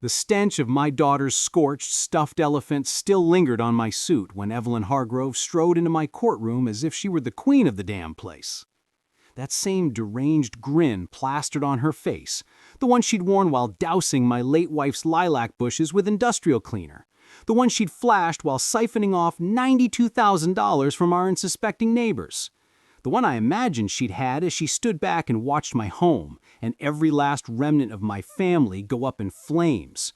The stench of my daughter's scorched, stuffed elephant still lingered on my suit when Evelyn Hargrove strode into my courtroom as if she were the queen of the damn place. That same deranged grin plastered on her face, the one she'd worn while dousing my late wife's lilac bushes with industrial cleaner, the one she'd flashed while siphoning off $92,000 from our unsuspecting neighbors. The one I imagined she'd had as she stood back and watched my home and every last remnant of my family go up in flames.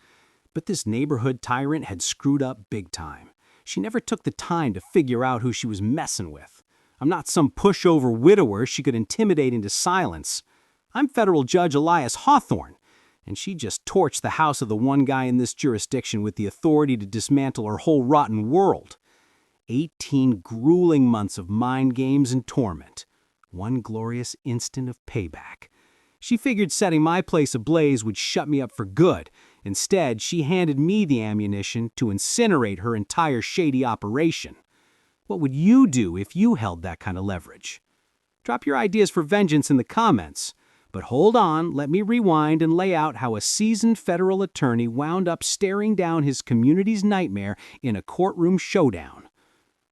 But this neighborhood tyrant had screwed up big time. She never took the time to figure out who she was messing with. I'm not some pushover widower she could intimidate into silence. I'm Federal Judge Elias Hawthorne, and she just torched the house of the one guy in this jurisdiction with the authority to dismantle her whole rotten world. 18 grueling months of mind games and torment. One glorious instant of payback. She figured setting my place ablaze would shut me up for good. Instead, she handed me the ammunition to incinerate her entire shady operation. What would you do if you held that kind of leverage? Drop your ideas for vengeance in the comments. But hold on, let me rewind and lay out how a seasoned federal attorney wound up staring down his community's nightmare in a courtroom showdown.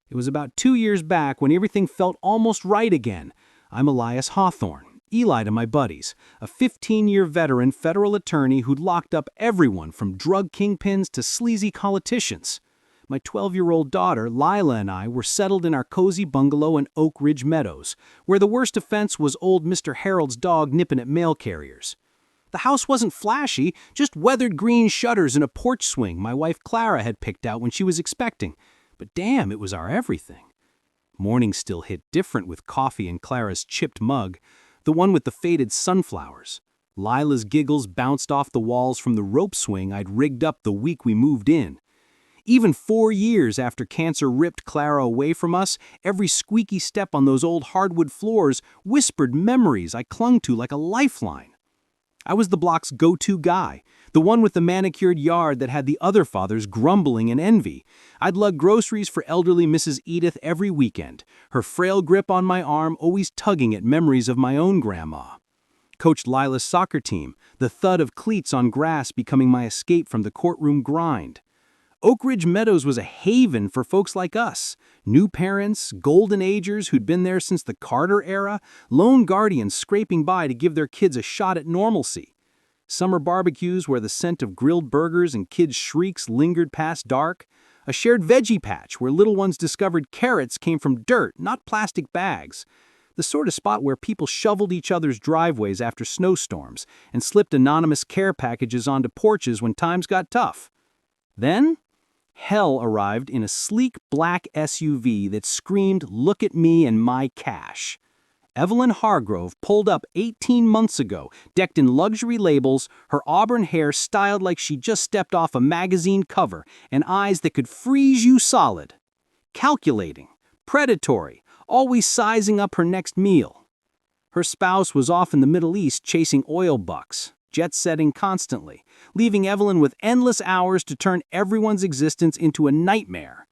It was about 2 years back when everything felt almost right again. I'm Elias Hawthorne, Eli to my buddies, a 15-year veteran federal attorney who'd locked up everyone from drug kingpins to sleazy politicians. My 12-year-old daughter, Lila, and I were settled in our cozy bungalow in Oak Ridge Meadows, where the worst offense was old Mr. Harold's dog nipping at mail carriers. The house wasn't flashy, just weathered green shutters and a porch swing my wife Clara had picked out when she was expecting. But damn, it was our everything. Mornings still hit different with coffee in Clara's chipped mug, the one with the faded sunflowers. Lila's giggles bounced off the walls from the rope swing I'd rigged up the week we moved in. Even 4 years after cancer ripped Clara away from us, every squeaky step on those old hardwood floors whispered memories I clung to like a lifeline. I was the block's go-to guy, the one with the manicured yard that had the other fathers grumbling in envy. I'd lug groceries for elderly Mrs. Edith every weekend, her frail grip on my arm always tugging at memories of my own grandma. Coached Lila's soccer team, the thud of cleats on grass becoming my escape from the courtroom grind. Oak Ridge Meadows was a haven for folks like us, new parents, golden agers who'd been there since the Carter era, lone guardians scraping by to give their kids a shot at normalcy. Summer barbecues where the scent of grilled burgers and kids' shrieks lingered past dark. A shared veggie patch where little ones discovered carrots came from dirt, not plastic bags. The sort of spot where people shoveled each other's driveways after snowstorms and slipped anonymous care packages onto porches when times got tough. Then, hell arrived in a sleek black SUV that screamed, "Look at me and my cash." Evelyn Hargrove pulled up 18 months ago, decked in luxury labels, her auburn hair styled like she just stepped off a magazine cover, and eyes that could freeze you solid. Calculating, predatory, always sizing up her next meal. Her spouse was off in the Middle East chasing oil bucks, jet-setting constantly, leaving Evelyn with endless hours to turn everyone's existence into a nightmare.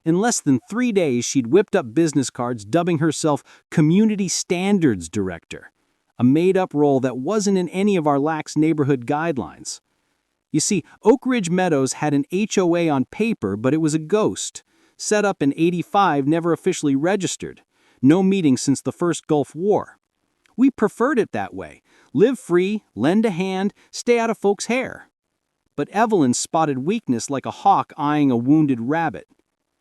In less than 3 days, she'd whipped up business cards dubbing herself Community Standards Director, a made-up role that wasn't in any of our lax neighborhood guidelines. You see, Oak Ridge Meadows had an HOA on paper, but it was a ghost. Set up in '85, never officially registered. No meetings since the first Gulf War. We preferred it that way. Live free, lend a hand, stay out of folks' hair. But Evelyn spotted weakness like a hawk eyeing a wounded rabbit.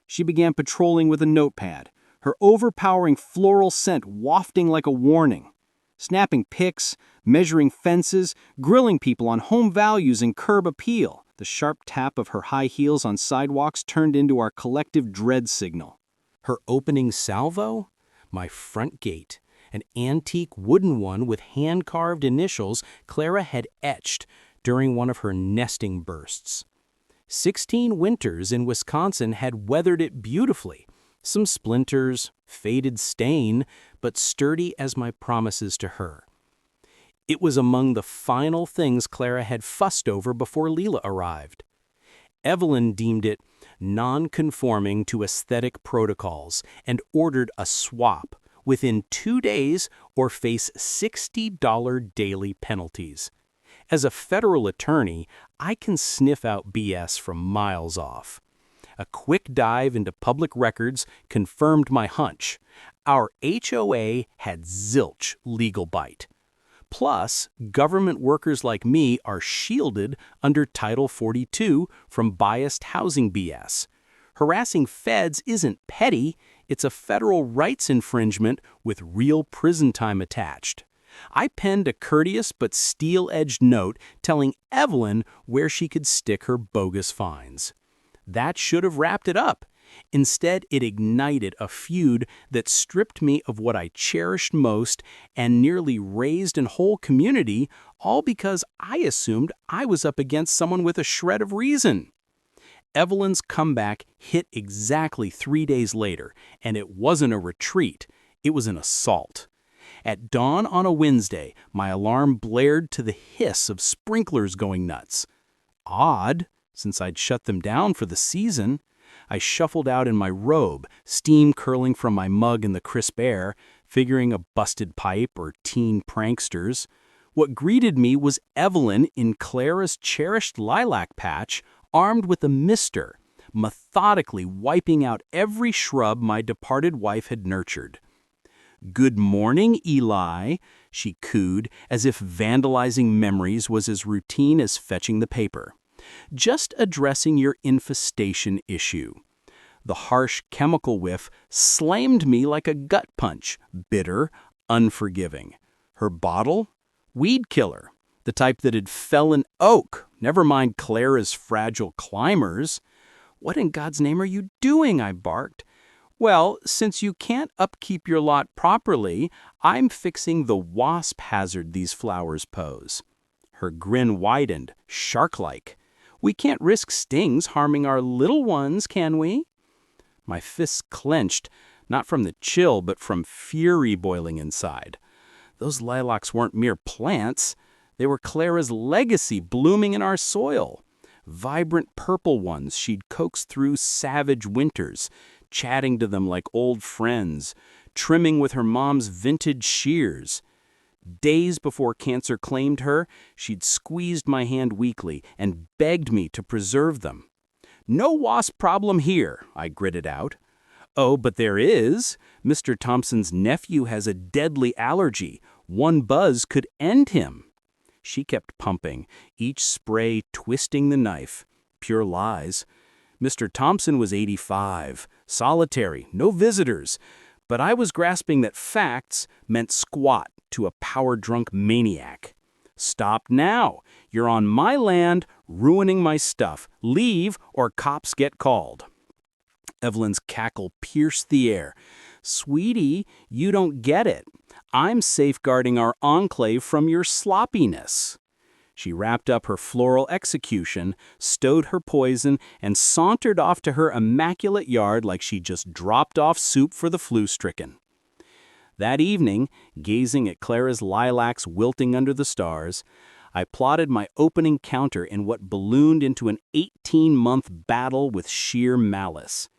She began patrolling with a notepad, her overpowering floral scent wafting like a warning. Snapping pics, measuring fences, grilling people on home values and curb appeal. The sharp tap of her high heels on sidewalks turned into our collective dread signal. Her opening salvo? My front gate. An antique wooden one with hand-carved initials Clara had etched during one of her nesting bursts. 16 winters in Wisconsin had weathered it beautifully. Some splinters, faded stain, but sturdy as my promises to her. It was among the final things Clara had fussed over before Leela arrived. Evelyn deemed it non-conforming to aesthetic protocols and ordered a swap within 2 days or face $60 daily penalties. As a federal attorney, I can sniff out BS from miles off. A quick dive into public records confirmed my hunch. Our HOA had zilch legal bite. Plus, government workers like me are shielded under Title 42 from biased housing BS. Harassing feds isn't petty, it's a federal rights infringement with real prison time attached. I penned a courteous but steel-edged note telling Evelyn where she could stick her bogus fines. That should have wrapped it up. Instead, it ignited a feud that stripped me of what I cherished most and nearly razed a whole community, all because I assumed I was up against someone with a shred of reason. Evelyn's comeback hit exactly 3 days later, and it wasn't a retreat, it was an assault. At dawn on a Wednesday, my alarm blared to the hiss of sprinklers going nuts. Odd, since I'd shut them down for the season. I shuffled out in my robe, steam curling from my mug in the crisp air, figuring a busted pipe or teen pranksters. What greeted me was Evelyn in Clara's cherished lilac patch, armed with a mister, methodically wiping out every shrub my departed wife had nurtured. "Good morning, Eli," she cooed, as if vandalizing memories was as routine as fetching the paper. "Just addressing your infestation issue." The harsh chemical whiff slammed me like a gut punch, bitter, unforgiving. Her bottle? Weed killer, the type that had fell in oak, never mind Clara's fragile climbers. "What in God's name are you doing?" I barked. "Well, since you can't upkeep your lot properly, I'm fixing the wasp hazard these flowers pose." Her grin widened, shark-like. "We can't risk stings harming our little ones, can we?" My fists clenched, not from the chill, but from fury boiling inside. Those lilacs weren't mere plants. They were Clara's legacy blooming in our soil. Vibrant purple ones she'd coaxed through savage winters, chatting to them like old friends, trimming with her mom's vintage shears. Days before cancer claimed her, she'd squeezed my hand weakly and begged me to preserve them. "No wasp problem here," I gritted out. "Oh, but there is. Mr. Thompson's nephew has a deadly allergy. One buzz could end him." She kept pumping, each spray twisting the knife. Pure lies. Mr. Thompson was 85, solitary, no visitors, but I was grasping that facts meant squat to a power-drunk maniac. "Stop now. You're on my land, ruining my stuff. Leave or cops get called." Evelyn's cackle pierced the air. "Sweetie, you don't get it. I'm safeguarding our enclave from your sloppiness." She wrapped up her floral execution, stowed her poison, and sauntered off to her immaculate yard like she just dropped off soup for the flu-stricken. That evening, gazing at Clara's lilacs wilting under the stars, I plotted my opening counter in what ballooned into an 18-month battle with sheer malice.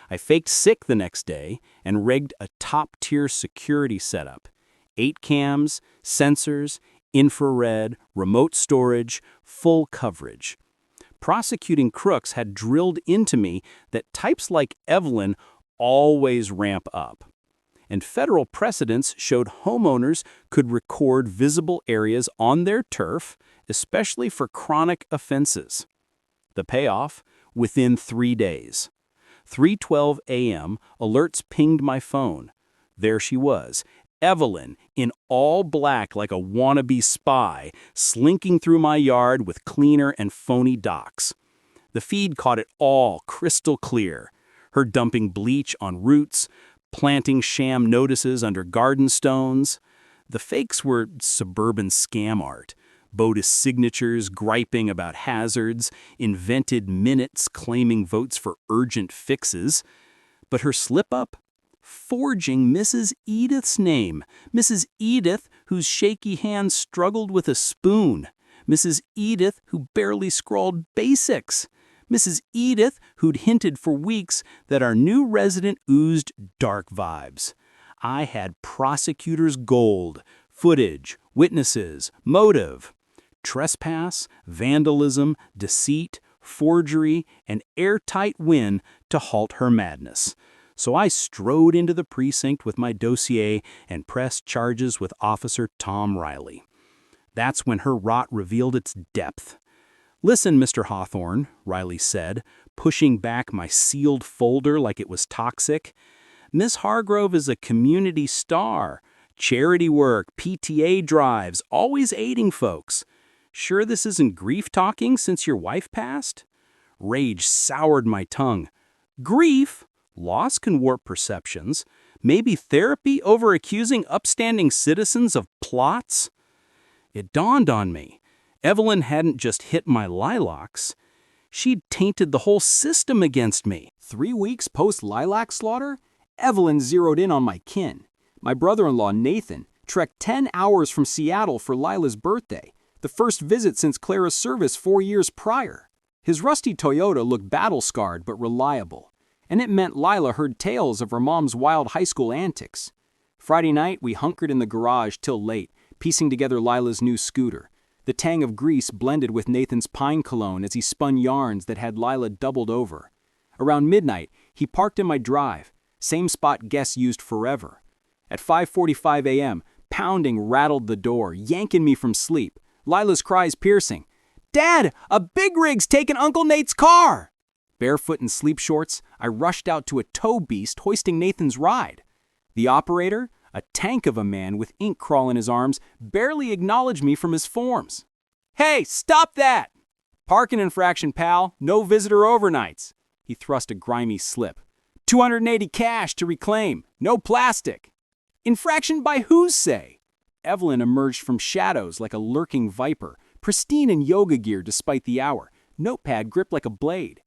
I faked sick the next day and rigged a top-tier security setup. 8 cams, sensors, infrared, remote storage, full coverage. Prosecuting crooks had drilled into me that types like Evelyn always ramp up. And federal precedents showed homeowners could record visible areas on their turf, especially for chronic offenses. The payoff? Within 3 days. 3:12 a.m., alerts pinged my phone. There she was, Evelyn, in all black like a wannabe spy, slinking through my yard with cleaner and phony docs. The feed caught it all crystal clear. Her dumping bleach on roots, planting sham notices under garden stones. The fakes were suburban scam art. Botus signatures griping about hazards, invented minutes claiming votes for urgent fixes. But her slip-up? Forging Mrs. Edith's name. Mrs. Edith, whose shaky hand struggled with a spoon. Mrs. Edith, who barely scrawled basics. Mrs. Edith, who'd hinted for weeks that our new resident oozed dark vibes. I had prosecutors' gold, footage, witnesses, motive. trespass, vandalism, deceit, forgery, and airtight win to halt her madness. So I strode into the precinct with my dossier and pressed charges with Officer Tom Riley. That's when her rot revealed its depth. "Listen, Mr. Hawthorne," Riley said, pushing back my sealed folder like it was toxic. "Miss Hargrove is a community star. Charity work, PTA drives, always aiding folks. Sure this isn't grief talking since your wife passed?" Rage soured my tongue. Grief? Loss can warp perceptions. Maybe therapy over accusing upstanding citizens of plots? It dawned on me. Evelyn hadn't just hit my lilacs. She'd tainted the whole system against me. 3 weeks post-lilac slaughter, Evelyn zeroed in on my kin. My brother-in-law, Nathan, trekked 10 hours from Seattle for Lila's birthday, the first visit since Clara's service 4 years prior. His rusty Toyota looked battle-scarred but reliable, and it meant Lila heard tales of her mom's wild high school antics. Friday night, we hunkered in the garage till late, piecing together Lila's new scooter. The tang of grease blended with Nathan's pine cologne as he spun yarns that had Lila doubled over. Around midnight, he parked in my drive, same spot guests used forever. At 5:45 a.m., pounding rattled the door, yanking me from sleep, Lila's cries piercing. "Dad, a big rig's taken Uncle Nate's car!" Barefoot in sleep shorts, I rushed out to a tow beast hoisting Nathan's ride. The operator, a tank of a man with ink crawl in his arms, barely acknowledged me from his forms. "Hey, stop that!" "Parking infraction, pal. No visitor overnights." He thrust a grimy slip. "$280 cash to reclaim. No plastic." "Infraction by whose say?" Evelyn emerged from shadows like a lurking viper, pristine in yoga gear despite the hour, notepad gripped like a blade.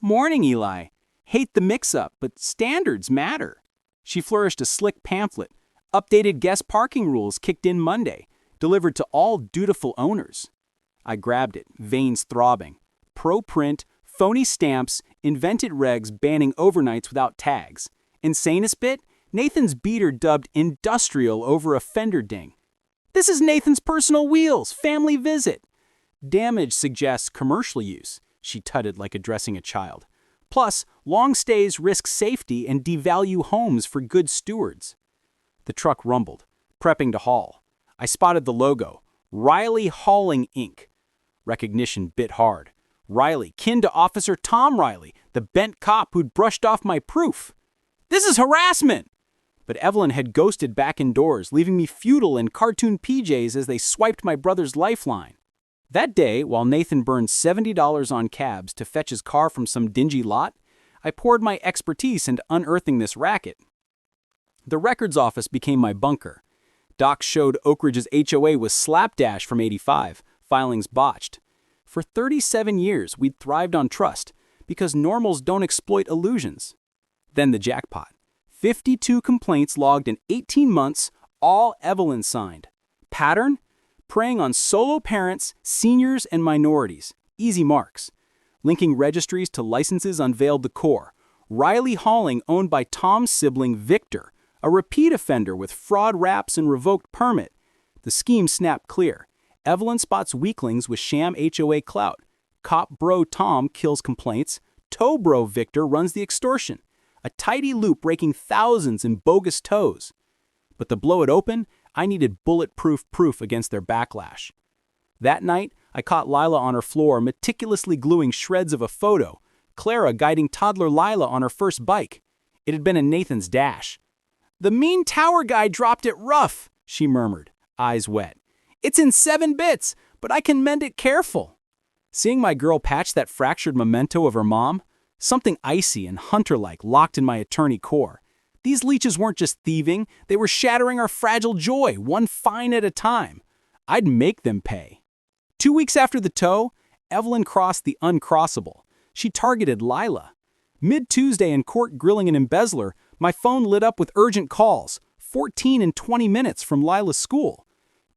"Morning, Eli. Hate the mix-up, but standards matter." She flourished a slick pamphlet. Updated guest parking rules kicked in Monday, delivered to all dutiful owners. I grabbed it, veins throbbing. Pro-print, phony stamps, invented regs banning overnights without tags. Insanest bit? Nathan's beater dubbed industrial over a fender ding. "This is Nathan's personal wheels, family visit." "Damage suggests commercial use," she tutted like addressing a child. "Plus, long stays risk safety and devalue homes for good stewards." The truck rumbled, prepping to haul. I spotted the logo, Riley Hauling Inc. Recognition bit hard. Riley, kin to Officer Tom Riley, the bent cop who'd brushed off my proof. "This is harassment!" But Evelyn had ghosted back indoors, leaving me futile in cartoon PJs as they swiped my brother's lifeline. That day, while Nathan burned $70 on cabs to fetch his car from some dingy lot, I poured my expertise into unearthing this racket. The records office became my bunker. Docs showed Oak Ridge's HOA was slapdash from '85, filings botched. For 37 years, we'd thrived on trust, because normals don't exploit illusions. Then the jackpot. 52 complaints logged in 18 months, all Evelyn signed. Pattern? Preying on solo parents, seniors, and minorities. Easy marks. Linking registries to licenses unveiled the core. Riley Hauling owned by Tom's sibling Victor, a repeat offender with fraud raps and revoked permit. The scheme snapped clear. Evelyn spots weaklings with sham HOA clout. Cop bro Tom kills complaints. Tow bro Victor runs the extortion. A tidy loop raking thousands in bogus tows. But to blow it open, I needed bulletproof proof against their backlash. That night, I caught Lila on her floor meticulously gluing shreds of a photo, Clara guiding toddler Lila on her first bike. It had been in Nathan's dash. "The mean tower guy dropped it rough," she murmured, eyes wet. "It's in 7 bits, but I can mend it careful." Seeing my girl patch that fractured memento of her mom, something icy and hunter-like locked in my attorney core. These leeches weren't just thieving, they were shattering our fragile joy, one fine at a time. I'd make them pay. 2 weeks after the tow, Evelyn crossed the uncrossable. She targeted Lila. Mid-Tuesday in court grilling an embezzler, my phone lit up with urgent calls, 14 in 20 minutes from Lila's school.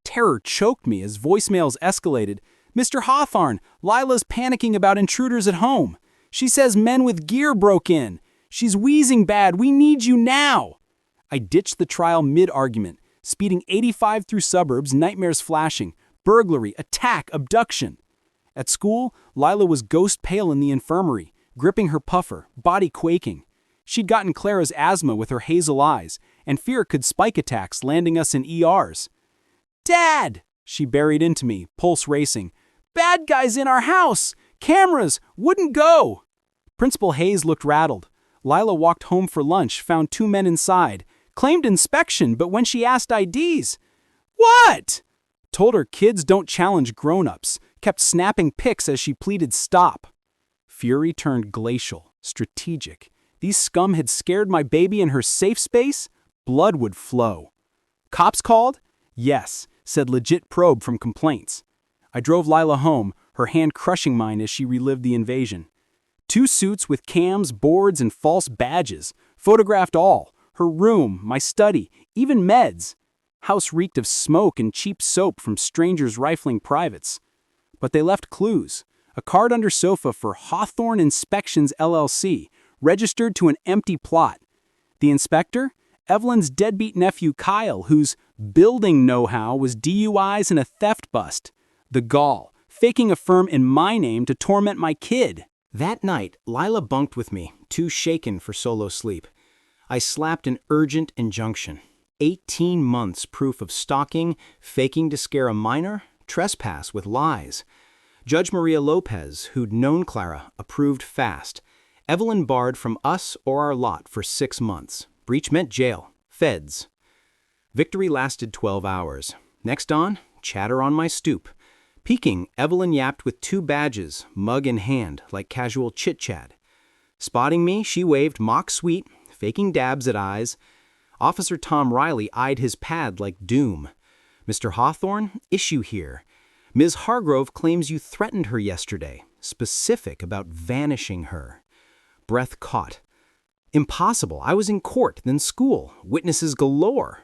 Terror choked me as voicemails escalated. "Mr. Hawthorne, Lila's panicking about intruders at home. She says men with gear broke in. She's wheezing bad. We need you now." I ditched the trial mid-argument, speeding 85 through suburbs, nightmares flashing, burglary, attack, abduction. At school, Lila was ghost pale in the infirmary, gripping her puffer, body quaking. She'd gotten Clara's asthma with her hazel eyes, and fear could spike attacks, landing us in ERs. "Dad!" she buried into me, pulse racing. "Bad guys in our house! Cameras! Wouldn't go!" Principal Hayes looked rattled. Lila walked home for lunch, found 2 men inside, claimed inspection, but when she asked IDs, "What?" Told her kids don't challenge grown-ups, kept snapping pics as she pleaded stop. Fury turned glacial, strategic. These scum had scared my baby in her safe space? Blood would flow. Cops called? Yes, said legit probe from complaints. I drove Lila home, her hand crushing mine as she relived the invasion. 2 suits with cams, boards, and false badges. Photographed all. Her room, my study, even meds. House reeked of smoke and cheap soap from strangers rifling privates. But they left clues. A card under sofa for Hawthorne Inspections LLC, registered to an empty plot. The inspector? Evelyn's deadbeat nephew Kyle, whose building know-how was DUIs and a theft bust. The gall, faking a firm in my name to torment my kid. That night, Lila bunked with me, too shaken for solo sleep. I slapped an urgent injunction. 18 months proof of stalking, faking to scare a minor, trespass with lies. Judge Maria Lopez, who'd known Clara, approved fast. Evelyn barred from us or our lot for 6 months. Breach meant jail. Feds. Victory lasted 12 hours. Next on, chatter on my stoop. Peeking, Evelyn yapped with 2 badges, mug in hand, like casual chit-chat. Spotting me, she waved mock sweet, faking dabs at eyes. Officer Tom Riley eyed his pad like doom. "Mr. Hawthorne, issue here. Ms. Hargrove claims you threatened her yesterday, specific about vanishing her." Breath caught. Impossible. I was in court, then school, witnesses galore.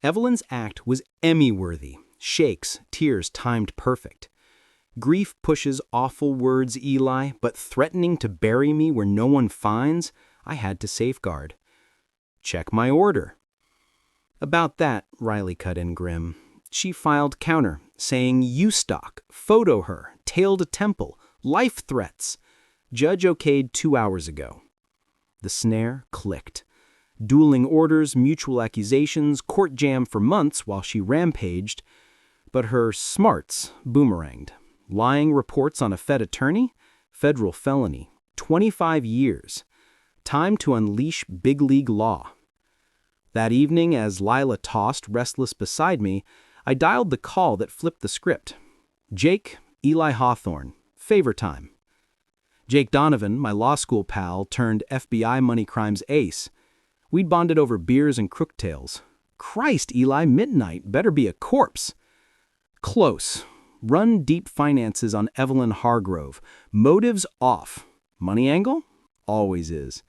Evelyn's act was Emmy-worthy. Shakes, tears timed perfect. Grief pushes awful words, Eli, but threatening to bury me where no one finds, I had to safeguard. Check my order. About that, Riley cut in grim. She filed counter, saying you stalk, photo her, tail to temple, life threats. Judge okayed 2 hours ago. The snare clicked. Dueling orders, mutual accusations, court jam for months while she rampaged. But her smarts boomeranged. Lying reports on a Fed attorney? Federal felony. 25 years. Time to unleash big league law. That evening, as Lila tossed, restless beside me, I dialed the call that flipped the script. Jake, Eli Hawthorne. Favor time. Jake Donovan, my law school pal, turned FBI money crimes ace. We'd bonded over beers and crooktails. Christ, Eli, midnight, better be a corpse. Close. Run deep finances on Evelyn Hargrove. Motives off. Money angle? Always is.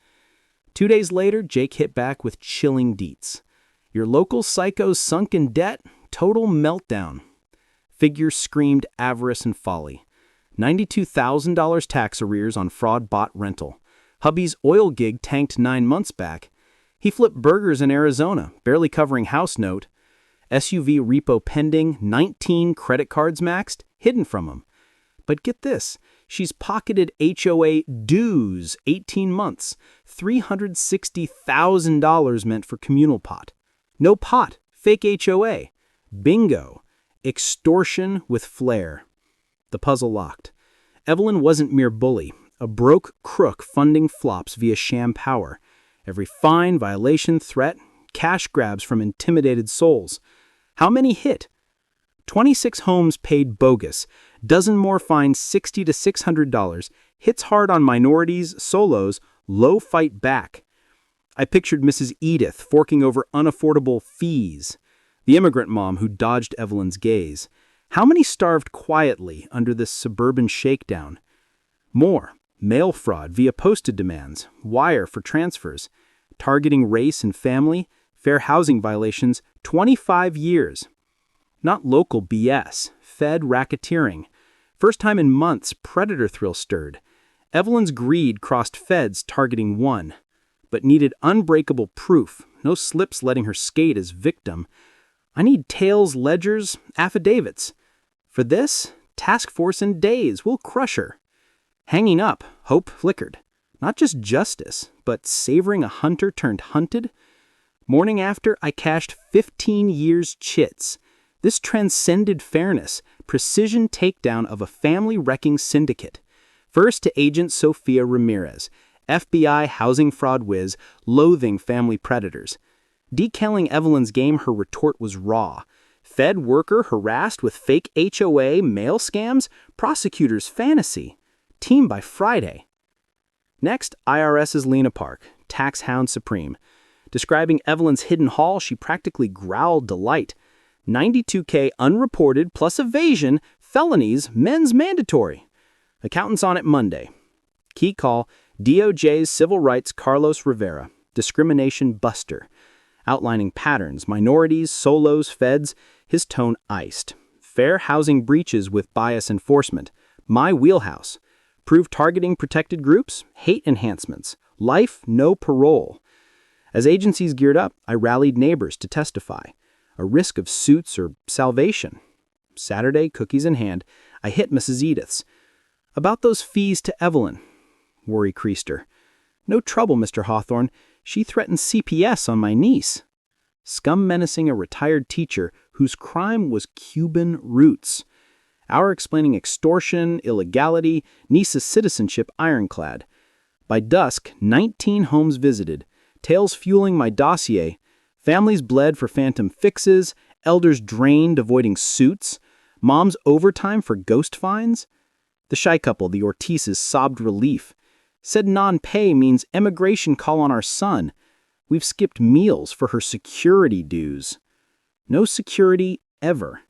2 days later, Jake hit back with chilling deets. Your local psycho's sunk in debt? Total meltdown. Figure screamed avarice and folly. $92,000 tax arrears on fraud-bought rental. Hubby's oil gig tanked 9 months back. He flipped burgers in Arizona, barely covering house note. SUV repo pending, 19 credit cards maxed, hidden from him. But get this, she's pocketed HOA dues 18 months, $360,000 meant for communal pot. No pot, fake HOA. Bingo. Extortion with flair. The puzzle locked. Evelyn wasn't mere bully, a broke crook funding flops via sham power. Every fine, violation, threat, cash grabs from intimidated souls. How many hit? 26 homes paid bogus, dozen more fined $60 to $600, hits hard on minorities, solos, low fight back. I pictured Mrs. Edith forking over unaffordable fees, the immigrant mom who dodged Evelyn's gaze. How many starved quietly under this suburban shakedown? More. Mail fraud via posted demands, wire for transfers, targeting race and family, fair housing violations, 25 years. Not local BS, Fed racketeering. First time in months, predator thrill stirred. Evelyn's greed crossed Feds targeting one, but needed unbreakable proof, no slips letting her skate as victim. I need tails, ledgers, affidavits. For this, task force in days will crush her. Hanging up, hope flickered. Not just justice, but savoring a hunter turned hunted. Morning after, I cashed 15 years chits. This transcended fairness, precision takedown of a family-wrecking syndicate. First to Agent Sophia Ramirez, FBI housing fraud whiz, loathing family predators. Decaling Evelyn's game, her retort was raw. Fed worker harassed with fake HOA mail scams, prosecutor's fantasy. Team by Friday. Next, IRS's Lena Park, tax hound supreme. Describing Evelyn's hidden haul, she practically growled delight. $92K unreported plus evasion, felonies, men's mandatory. Accountants on it Monday. Key call, DOJ's Civil Rights Carlos Rivera, discrimination buster. Outlining patterns, minorities, solos, feds, his tone iced. Fair housing breaches with bias enforcement. My wheelhouse. Prove targeting protected groups, hate enhancements. Life, no parole. As agencies geared up, I rallied neighbors to testify. A risk of suits or salvation. Saturday, cookies in hand, I hit Mrs. Edith's. About those fees to Evelyn. Worry creased her. No trouble, Mr. Hawthorne. She threatened CPS on my niece. Scum menacing a retired teacher whose crime was Cuban roots. Our explaining extortion, illegality, niece's citizenship ironclad. By dusk, 19 homes visited. Tales fueling my dossier. Families bled for phantom fixes. Elders drained, avoiding suits. Moms overtime for ghost fines. The shy couple, the Ortizes, sobbed relief. Said non-pay means emigration call on our son. We've skipped meals for her security dues. No security ever.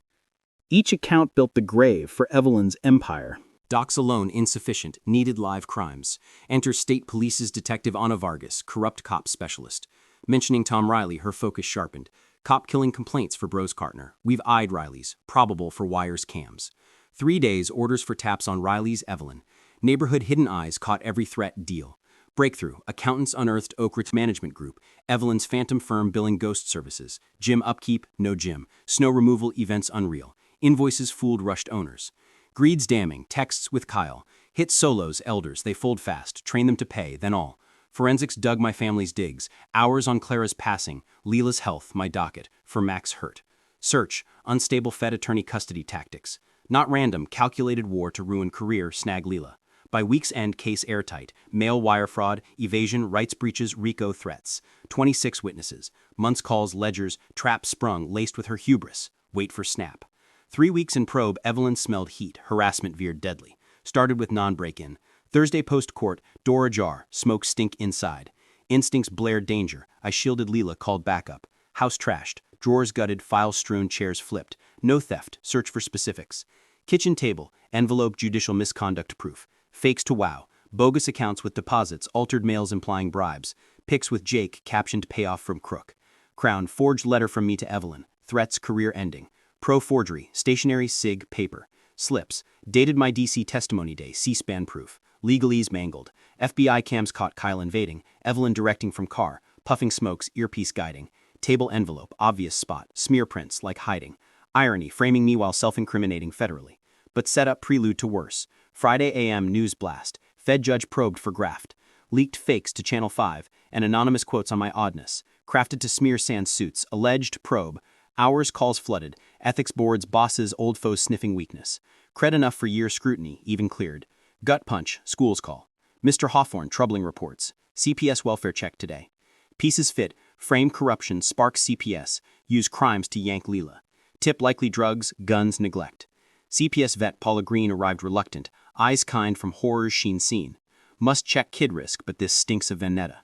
Each account built the grave for Evelyn's empire. Docs alone insufficient, needed live crimes. Enter State Police's Detective Ana Vargas, corrupt cop specialist. Mentioning Tom Riley, her focus sharpened. Cop killing complaints for Bros Cartner. We've eyed Riley's, probable for Wires cams. 3 days, orders for taps on Riley's Evelyn. Neighborhood hidden eyes caught every threat deal. Breakthrough, accountants unearthed Oak Ridge Management Group, Evelyn's phantom firm billing ghost services, gym upkeep, no gym, snow removal events unreal, invoices fooled rushed owners. Greed's damning, texts with Kyle, hit solos, elders, they fold fast, train them to pay, then all. Forensics dug my family's digs, hours on Clara's passing, Leela's health, my docket, for Max hurt. Search, unstable Fed attorney custody tactics. Not random, calculated war to ruin career, snag Leela. By week's end, case airtight. Mail wire fraud, evasion, rights breaches, RICO threats. 26 witnesses. Months calls, ledgers, traps sprung, laced with her hubris. Wait for snap. 3 weeks in probe, Evelyn smelled heat. Harassment veered deadly. Started with non-break-in. Thursday post-court, door ajar, smoke stink inside. Instincts blared danger. I shielded Leela, called backup. House trashed. Drawers gutted, files strewn, chairs flipped. No theft. Search for specifics. Kitchen table. Envelope judicial misconduct proof. Fakes to wow. Bogus accounts with deposits, altered mails implying bribes. Pics with Jake, captioned payoff from crook. Crown, forged letter from me to Evelyn. Threats, career ending. Pro forgery, stationery, SIG, paper. Slips, dated my DC testimony day, C-SPAN proof. Legalese mangled. FBI cams caught Kyle invading. Evelyn directing from car. Puffing smokes, earpiece guiding. Table envelope, obvious spot. Smear prints, like hiding. Irony, framing me while self-incriminating federally. But set up prelude to worse. Friday AM news blast. Fed judge probed for graft. Leaked fakes to Channel 5, and anonymous quotes on my oddness. Crafted to smear sand suits. Alleged probe. Hours calls flooded. Ethics boards bosses old foes sniffing weakness. Cred enough for year scrutiny, even cleared. Gut punch, schools call. Mr. Hawthorne, troubling reports. CPS welfare check today. Pieces fit, frame corruption, spark CPS. Use crimes to yank Leela. Tip likely drugs, guns, neglect. CPS vet Paula Green arrived reluctant, eyes kind from horrors sheen seen. Must check kid risk, but this stinks of vendetta.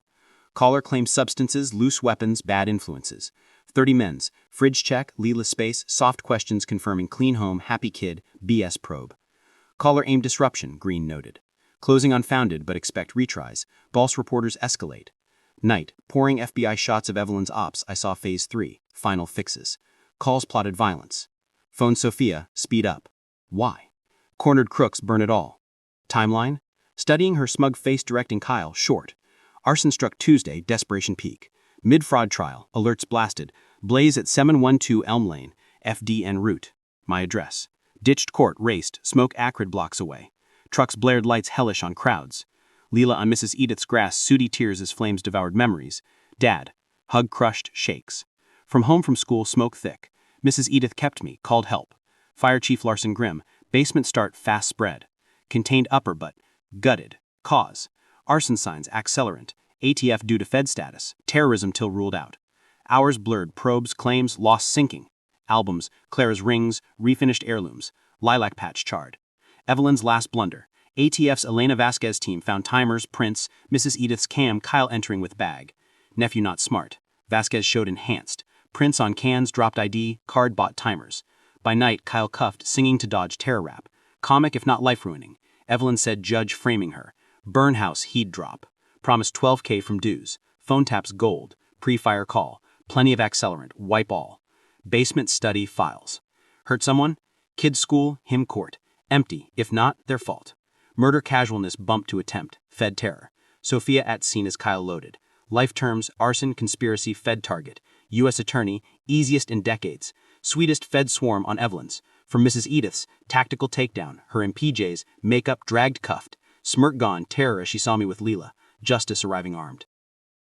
Caller claims substances, loose weapons, bad influences. 30 men's, fridge check, Leela space, soft questions confirming clean home, happy kid, BS probe. Caller aimed disruption, Green noted. Closing unfounded, but expect retries. False reporters escalate. Night, pouring FBI shots of Evelyn's ops, I saw phase 3, final fixes. Calls plotted violence. Phone Sophia, speed up. Why? Cornered crooks burn it all. Timeline? Studying her smug face directing Kyle, short. Arson struck Tuesday, desperation peak. Mid-fraud trial, alerts blasted. Blaze at 712 Elm Lane, FD en route. My address. Ditched court raced, smoke acrid blocks away. Trucks blared lights hellish on crowds. Leela on Mrs. Edith's grass, sooty tears as flames devoured memories. Dad, hug crushed, shakes. From home from school, smoke thick. Mrs. Edith kept me, called help. Fire Chief Larson Grimm, basement start fast spread. Contained upper but gutted. Cause. Arson signs, accelerant. ATF due to Fed status. Terrorism till ruled out. Hours blurred, probes, claims, lost sinking. Albums, Clara's rings, refinished heirlooms. Lilac patch charred. Evelyn's last blunder. ATF's Elena Vasquez team found timers, prints, Mrs. Edith's cam, Kyle entering with bag. Nephew not smart. Vasquez showed enhanced. Prints on cans, dropped ID, card bought timers. By night, Kyle cuffed, singing to dodge terror rap. Comic if not life-ruining. Evelyn said judge framing her. Burn house, he'd drop. Promised $12K from dues. Phone taps gold. Pre-fire call. Plenty of accelerant. Wipe all. Basement study files. Hurt someone? Kids school, him court. Empty. If not, their fault. Murder casualness bumped to attempt. Fed terror. Sophia at scene as Kyle loaded. Life terms, arson, conspiracy, Fed target. U.S. attorney, easiest in decades. Sweetest Fed swarm on Evelyn's. From Mrs. Edith's, tactical takedown. Her in PJs, makeup dragged cuffed. Smirk gone, terror as she saw me with Leela. Justice arriving armed.